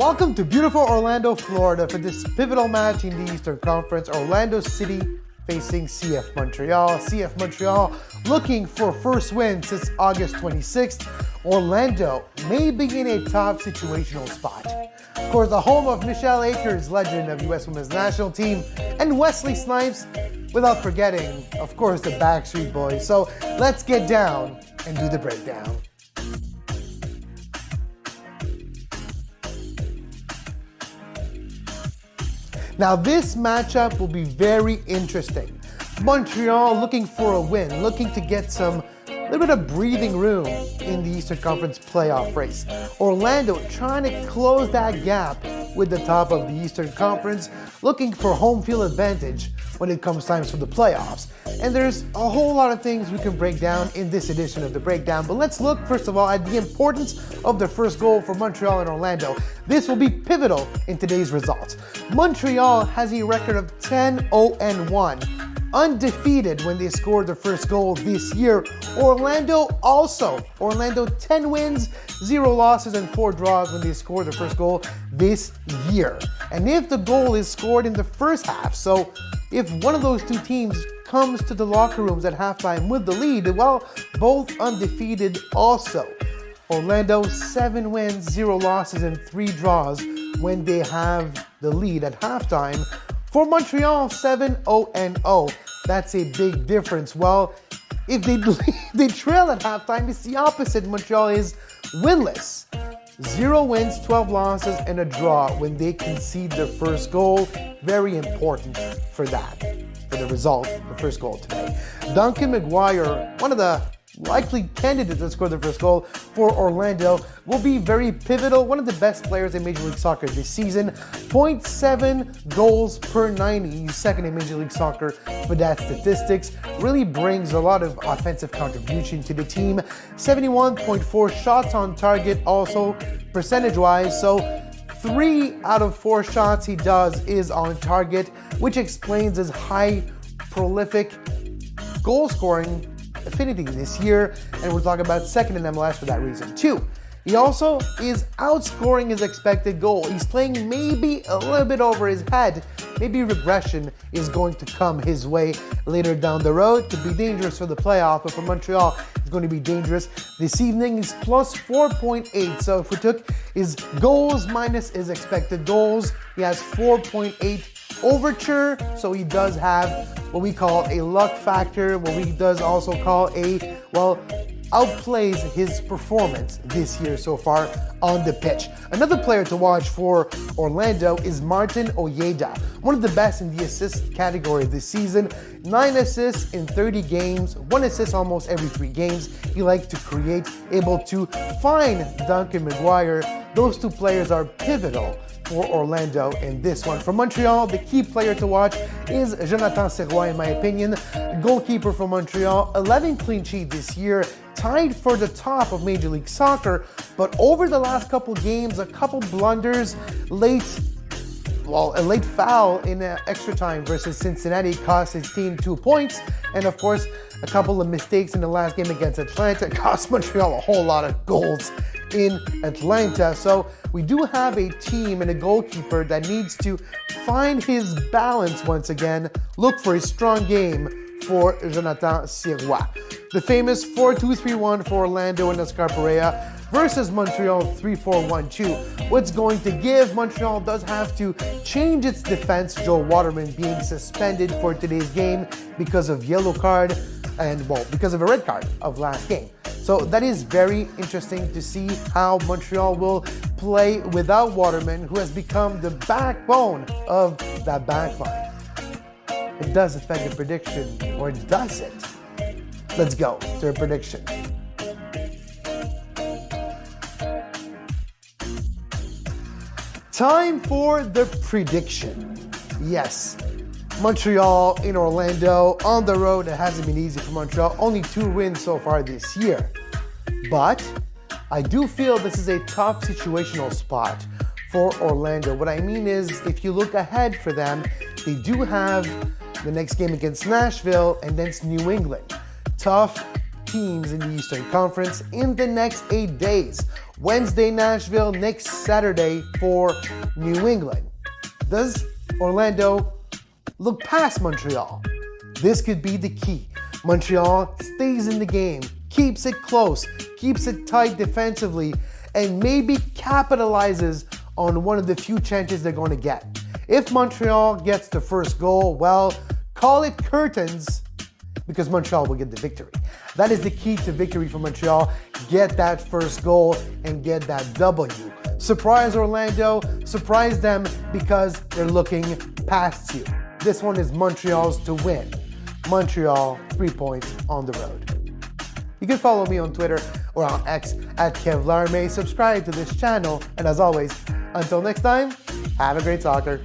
Welcome to beautiful Orlando, Florida for this pivotal match in the Eastern Conference. Orlando City facing CF Montreal. CF Montreal looking for first win since August 26th. Orlando may be in a tough situational spot. Of course, the home of Michelle Akers, legend of U.S. Women's National Team, and Wesley Snipes, without forgetting, of course, the Backstreet Boys. So let's get down and do the breakdown. Now, this matchup will be very interesting. Montreal looking for a win, looking to get some little bit of breathing room in the Eastern Conference playoff race. Orlando trying to close that gap with the top of the Eastern Conference, looking for home field advantage when it comes time for the playoffs. And there's a whole lot of things we can break down in this edition of The Breakdown. But let's look, first of all, at the importance of the first goal for Montreal and Orlando. This will be pivotal in today's results. Montreal has a record of 10-0-1. Undefeated when they scored their first goal this year. Orlando 10 wins, 0 losses, and 4 draws when they scored their first goal this year. And if the goal is scored in the first half, so if one of those two teams comes to the locker rooms at halftime with the lead, well, both undefeated also. Orlando 7 wins, 0 losses, and 3 draws when they have the lead at halftime. For Montreal, 7-0-0. That's a big difference. Well, if they trail at halftime, it's the opposite. Montreal is winless. 0 wins, 12 losses, and a draw when they concede their first goal. Very important for that, for the result, the first goal today. Duncan McGuire, one of the likely candidates to score the first goal for Orlando, will be very pivotal. One of the best players in Major League Soccer this season. 0.7 goals per 90. He's second in Major League Soccer for that statistics. Really brings a lot of offensive contribution to the team. 71.4 shots on target also percentage-wise. So 3 out of 4 shots he does is on target, which explains his high prolific goal scoring affinity this year, and we're talking about second in MLS for that reason too. He also is outscoring his expected goal. He's playing maybe a little bit over his head. Maybe regression is going to come his way later down the road. Could be dangerous for the playoff, but for Montreal, it's going to be dangerous. This evening is plus 4.8. So if we took his goals minus his expected goals, he has 4.8 overture. So he does have what we call a luck factor, what we does also call outplays his performance this year so far on the pitch. Another player to watch for Orlando is Martin Ojeda, one of the best in the assist category this season. 9 assists in 30 games, 1 assist almost every 3 games. He likes to create, able to find Duncan McGuire. Those two players are pivotal for Orlando in this one. For Montreal, the key player to watch is Jonathan Sirois, in my opinion. Goalkeeper for Montreal, 11 clean sheets this year, tied for the top of Major League Soccer, but over the last couple games, a couple blunders, a late foul in extra time versus Cincinnati cost his team 2 points, and of course, a couple of mistakes in the last game against Atlanta cost Montreal a whole lot of goals in Atlanta. So we do have a team and a goalkeeper that needs to find his balance once again, look for a strong game for Jonathan Sirois. The famous 4-2-3-1 for Orlando and Oscar Pereira versus Montreal 3-4-1-2. What's going to give? Montreal does have to change its defense. Joel Waterman being suspended for today's game because of yellow card and, because of a red card of last game. So that is very interesting to see how Montreal will play without Waterman, who has become the backbone of that backline. It does affect the prediction, or does it? Let's go to a prediction. Time for the prediction. Yes, Montreal in Orlando on the road. It hasn't been easy for Montreal. Only 2 wins so far this year. But I do feel this is a tough situational spot for Orlando. What I mean is, if you look ahead for them, they do have the next game against Nashville, and then it's New England. Tough teams in the Eastern Conference in the next 8 days. Wednesday, Nashville, next Saturday for New England. Does Orlando look past Montreal? This could be the key. Montreal stays in the game, keeps it close, keeps it tight defensively, and maybe capitalizes on one of the few chances they're going to get. If Montreal gets the first goal, well, call it curtains, because Montreal will get the victory. That is the key to victory for Montreal. Get that first goal and get that W. Surprise Orlando, surprise them because they're looking past you. This one is Montreal's to win. Montreal, 3 points on the road. You can follow me on Twitter or on X at Kev Laramee. Subscribe to this channel, and as always, until next time, have a great soccer.